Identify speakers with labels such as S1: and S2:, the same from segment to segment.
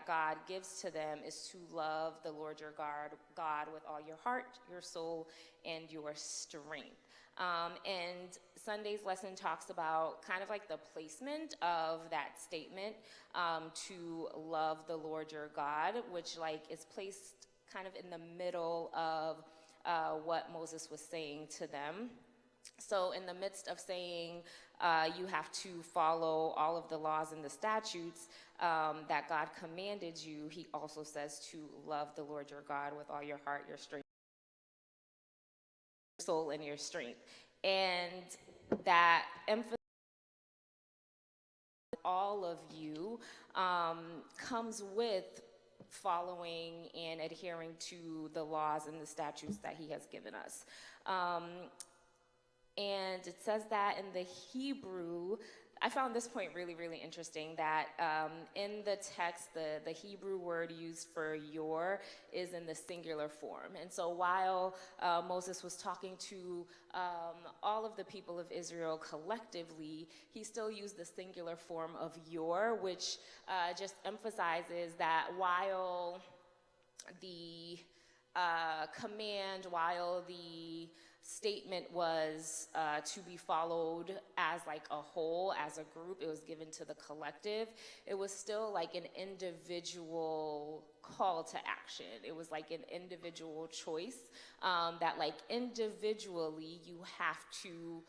S1: God gives to them is to love the Lord your God with all your heart, your soul, and your strength. And Sunday's lesson talks about kind of like the placement of that statement, to love the Lord your God, which like is placed kind of in the middle of what Moses was saying to them. So in the midst of saying you have to follow all of the laws and the statutes that God commanded you, he also says to love the Lord your God with all your heart, your strength, your soul, and your strength. And that emphasis all of you comes with following and adhering to the laws and the statutes that he has given us. And it says that in the Hebrew, I found this point really, really interesting, that in the text, the Hebrew word used for your is in the singular form. And so while Moses was talking to all of the people of Israel collectively, he still used the singular form of your, which just emphasizes that while the command, while the statement was to be followed as like a whole, as a group, it was given to the collective, it was still like an individual call to action. It was like an individual choice, that like individually you have to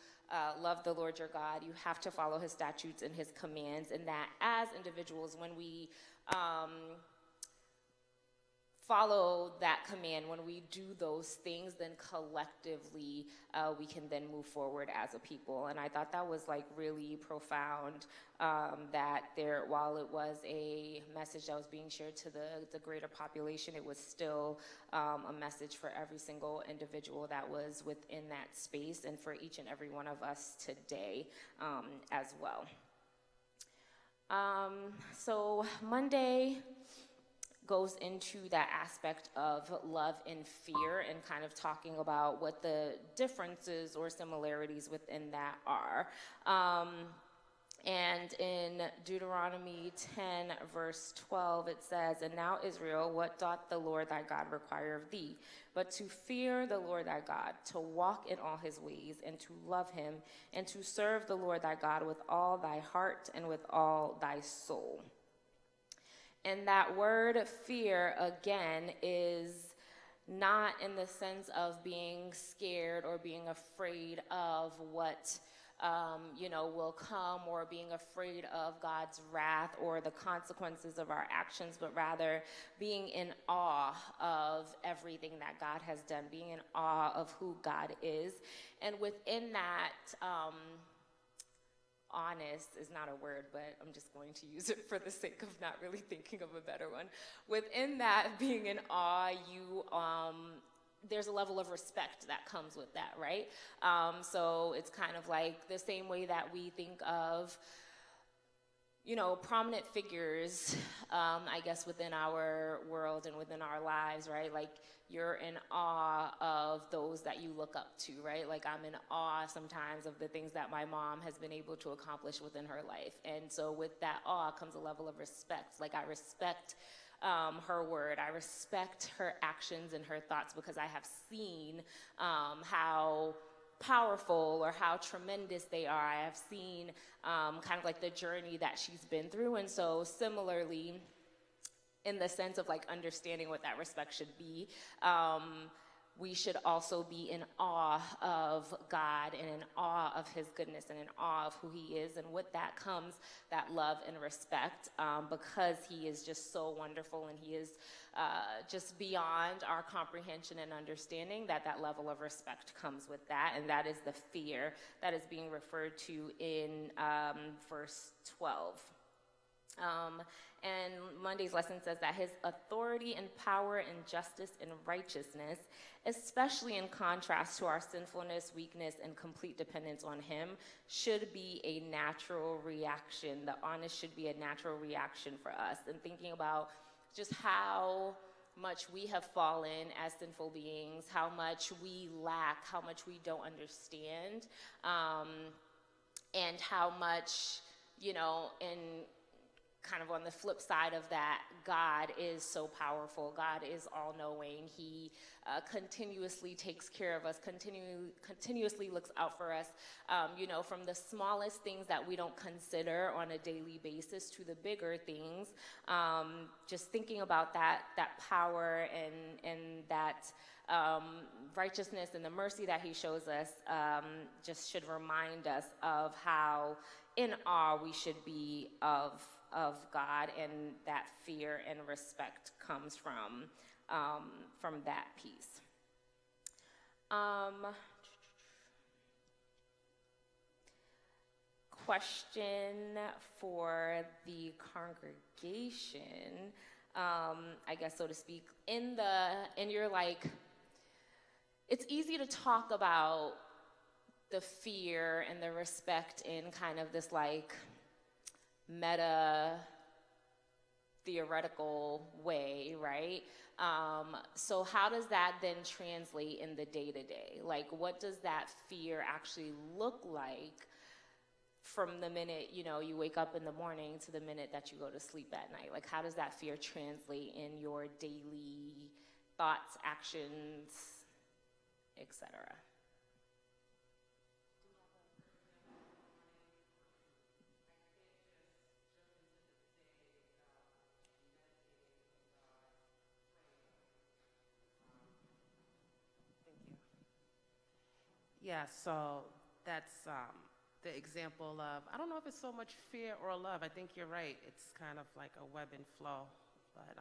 S1: love the Lord your God, you have to follow his statutes and his commands, and that as individuals, when we follow that command, when we do those things, then collectively we can then move forward as a people. And I thought that was like really profound, that there, while it was a message that was being shared to the greater population, it was still a message for every single individual that was within that space, and for each and every one of us today as well. So Monday goes into that aspect of love and fear, and kind of talking about what the differences or similarities within that are. And in Deuteronomy 10, verse 12, it says, "And now, Israel, what doth the Lord thy God require of thee? But to fear the Lord thy God, to walk in all his ways, and to love him, and to serve the Lord thy God with all thy heart and with all thy soul." And that word fear, again, is not in the sense of being scared or being afraid of what will come, or being afraid of God's wrath or the consequences of our actions, but rather being in awe of everything that God has done, being in awe of who God is. And within that, honest is not a word, but I'm just going to use it for the sake of not really thinking of a better one. Within that, being in awe, there's a level of respect that comes with that, right? So it's kind of like the same way that we think of, prominent figures, I guess, within our world and within our lives, right? Like, you're in awe of those that you look up to, right? Like, I'm in awe sometimes of the things that my mom has been able to accomplish within her life. And so with that awe comes a level of respect. Like, I respect her word. I respect her actions and her thoughts, because I have seen how powerful or how tremendous they are. I have seen kind of like the journey that she's been through. And so similarly, in the sense of like understanding what that respect should be, we should also be in awe of God, and in awe of his goodness, and in awe of who he is. And with that comes that love and respect, because he is just so wonderful, and he is just beyond our comprehension and understanding, that level of respect comes with that. And that is the fear that is being referred to in verse 12. And Monday's lesson says that his authority and power and justice and righteousness, especially in contrast to our sinfulness, weakness, and complete dependence on him, should be a natural reaction. The honest should be a natural reaction for us. And thinking about just how much we have fallen as sinful beings, how much we lack, how much we don't understand, and how much, in kind of on the flip side of that, God is so powerful. God is all-knowing. He continuously takes care of us, continuously looks out for us, from the smallest things that we don't consider on a daily basis to the bigger things. Just thinking about that power and that righteousness and the mercy that he shows us just should remind us of how in awe we should be of God, and that fear and respect comes from that piece. Question for the congregation, I guess, so to speak. In your it's easy to talk about the fear and the respect in kind of this meta theoretical way, right? So how does that then translate in the day-to-day? What does that fear actually look like from the minute, you wake up in the morning to the minute that you go to sleep at night? How does that fear translate in your daily thoughts, actions, etc.?
S2: Yeah, so that's the example of, I don't know if it's so much fear or love. I think you're right. It's kind of like a web and flow. But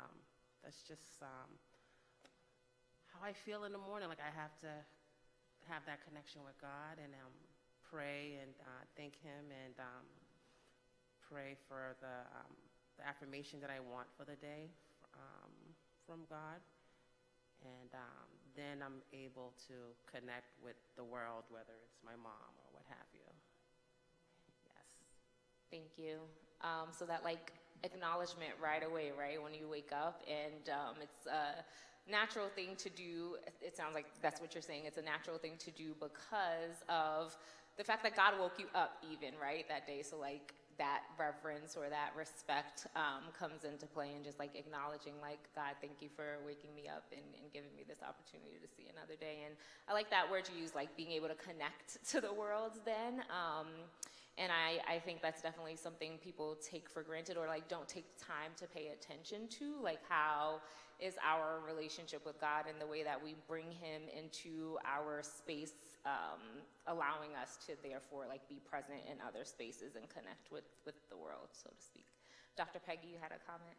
S2: that's just how I feel in the morning. I have to have that connection with God and pray and thank him and pray for the affirmation that I want for the day from God. And then I'm able to connect with the world, whether it's my mom or what have you. Yes.
S1: Thank you. So that acknowledgement right away, right, when you wake up, and it's a natural thing to do. It sounds like that's what you're saying. It's a natural thing to do because of the fact that God woke you up even, right, that day. So that reverence or that respect comes into play, and just acknowledging God, thank you for waking me up and giving me this opportunity to see another day. And I like that word you use, being able to connect to the world then. And I think that's definitely something people take for granted or don't take time to pay attention to, how is our relationship with God and the way that we bring him into our space, allowing us to therefore be present in other spaces and connect with the world, so to speak. Dr. Peggy, you had a comment?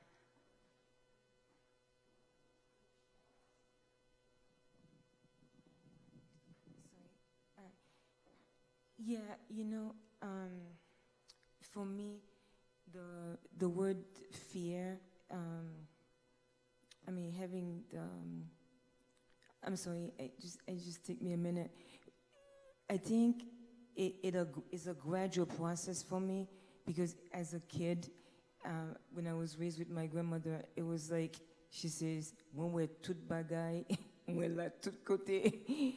S3: Yeah, for me, the word fear, having the, I'm sorry, it just take me a minute. I think it's a gradual process for me, because as a kid, when I was raised with my grandmother, it was she says, when we're tout bagay, we're la tout côté.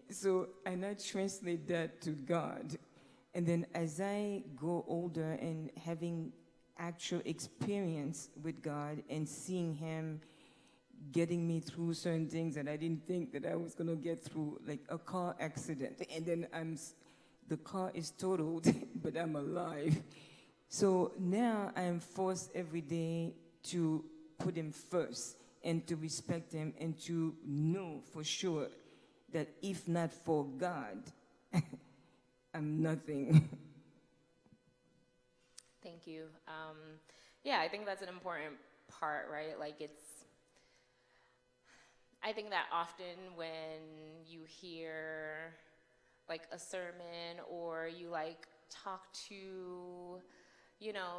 S3: So I now translate that to God. And then as I grow older and having actual experience with God and seeing him getting me through certain things that I didn't think that I was going to get through, like a car accident, and then the car is totaled, but I'm alive. So now I am forced every day to put him first and to respect him and to know for sure that if not for God, I'm nothing.
S1: Thank you. Yeah, I think that's an important part, right? I think that often when you hear a sermon or you talk to,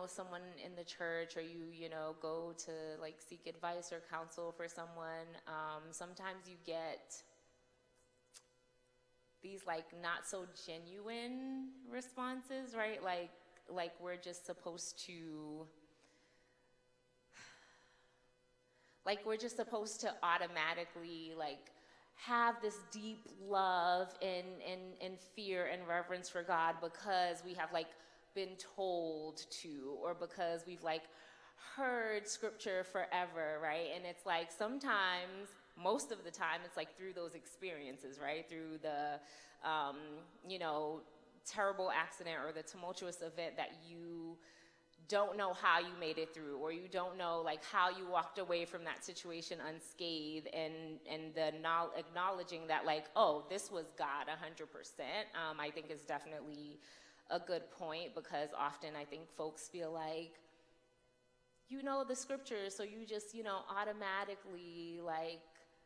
S1: someone in the church, or you go to seek advice or counsel for someone, sometimes you get these not so genuine responses, right? Like we're just supposed to automatically have this deep love and fear and reverence for God because we have been told to, or because we've like heard scripture forever, right? And it's like sometimes, most of the time, it's like through those experiences, right? Through the, you know, terrible accident or the tumultuous event that you don't know how you made it through, or you don't know like how you walked away from that situation unscathed, and the acknowledging that like, oh, this was God 100%, I think is definitely a good point, because often I think folks feel like, you know the scriptures, so you just, you know, automatically like,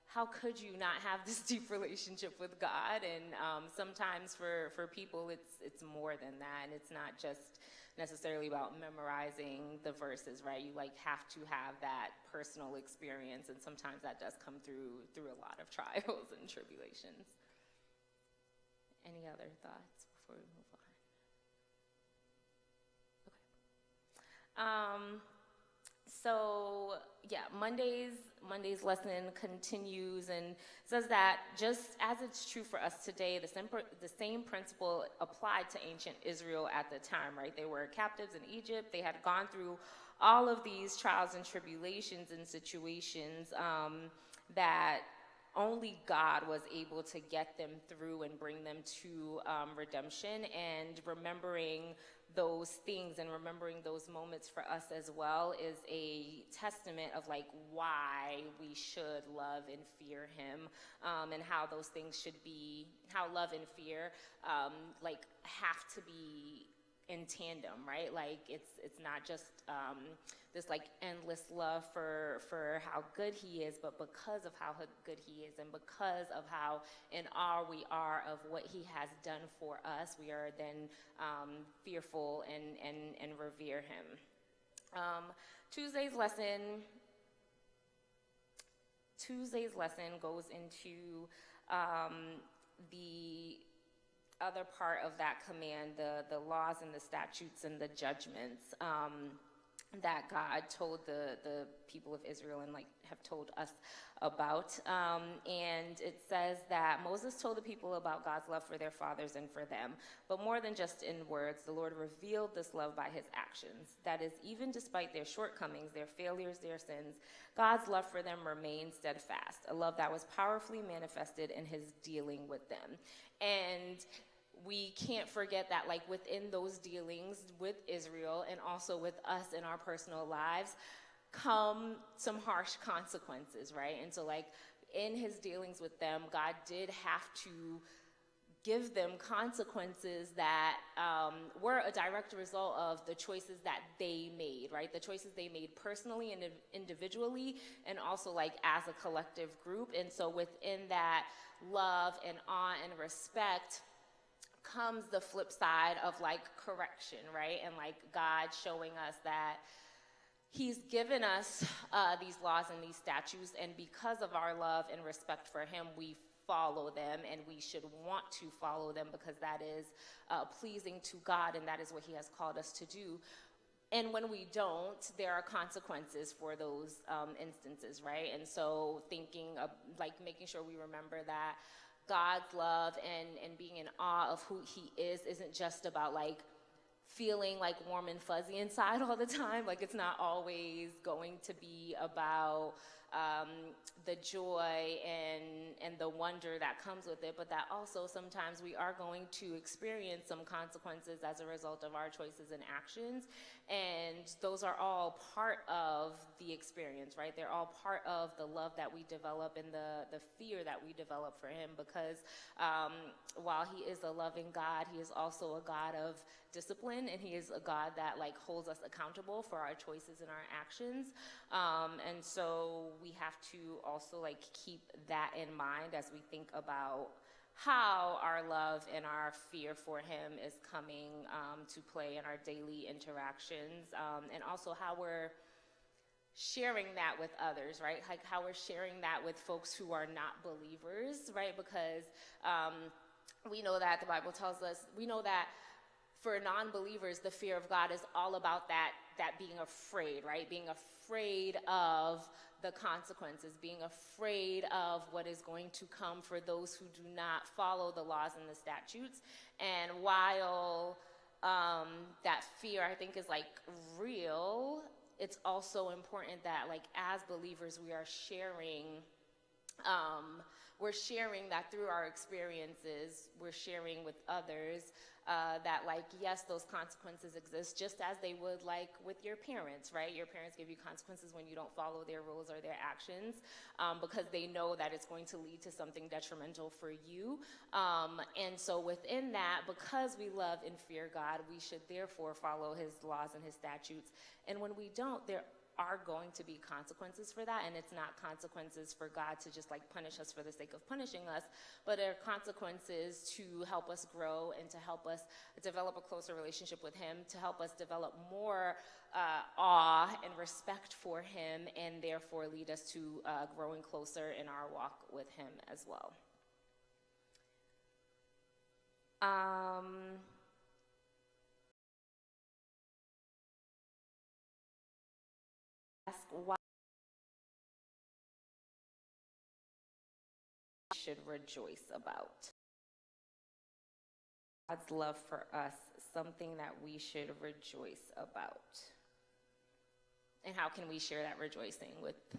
S1: how could you not have this deep relationship with God? And sometimes for people, it's more than that, and it's not just necessarily about memorizing the verses, right? You like have to have that personal experience, and sometimes that does come through a lot of trials and tribulations. Any other thoughts before we move on? Okay. So yeah, Monday's lesson continues and says that just as it's true for us today, the same principle applied to ancient Israel at the time, right? They were captives in Egypt. They had gone through all of these trials and tribulations and situations that only God was able to get them through and bring them to redemption. And remembering those things and remembering those moments for us as well is a testament of like why we should love and fear him, and how those things should be, how love and fear like have to be in tandem, right? Like it's not just this like endless love for how good he is, but because of how good he is, and because of how in awe we are of what he has done for us, we are then fearful and revere him. Tuesday's lesson goes into the other part of that command, the laws and the statutes and the judgments that God told the people of Israel and like have told us about. And it says that Moses told the people about God's love for their fathers and for them. But more than just in words, the Lord revealed this love by his actions. That is, even despite their shortcomings, their failures, their sins, God's love for them remained steadfast, a love that was powerfully manifested in his dealing with them. And we can't forget that like within those dealings with Israel and also with us in our personal lives come some harsh consequences, right? And so like in his dealings with them, God did have to give them consequences that were a direct result of the choices that they made, right? The choices they made personally and individually, and also like as a collective group. And so within that love and awe and respect comes the flip side of like correction, right? And like God showing us that he's given us these laws and these statutes, and because of our love and respect for him, we follow them, and we should want to follow them because that is pleasing to God, and that is what he has called us to do. And when we don't, there are consequences for those instances, right? And so thinking of like making sure we remember that God's love and being in awe of who he is isn't just about like feeling like warm and fuzzy inside all the time. Like it's not always going to be about the joy and the wonder that comes with it, but that also sometimes we are going to experience some consequences as a result of our choices and actions, and those are all part of the experience, right? They're all part of the love that we develop and the fear that we develop for him, because while he is a loving God, he is also a God of discipline, and he is a God that like holds us accountable for our choices and our actions, and so we have to also like keep that in mind as we think about how our love and our fear for him is coming to play in our daily interactions, and also how we're sharing that with others, right? Like how we're sharing that with folks who are not believers, right? Because we know that the Bible tells us, we know that for non-believers, the fear of God is all about that being afraid, right? Being afraid of the consequences, being afraid of what is going to come for those who do not follow the laws and the statutes. And while that fear, I think, is like real. It's also important that, like, as believers, we are sharing. We're sharing that through our experiences. We're sharing with others that, like, yes, those consequences exist, just as they would, like, with your parents, right? Your parents give you consequences when you don't follow their rules or their actions, because they know that it's going to lead to something detrimental for you. And so within that, because we love and fear God, we should therefore follow his laws and his statutes. And when we don't, there are going to be consequences for that, and it's not consequences for God to just like punish us for the sake of punishing us, but there are consequences to help us grow and to help us develop a closer relationship with him, to help us develop more awe and respect for him, and therefore lead us to growing closer in our walk with him as well. Ask why we should rejoice about. God's love for us, something that we should rejoice about. And how can we share that rejoicing with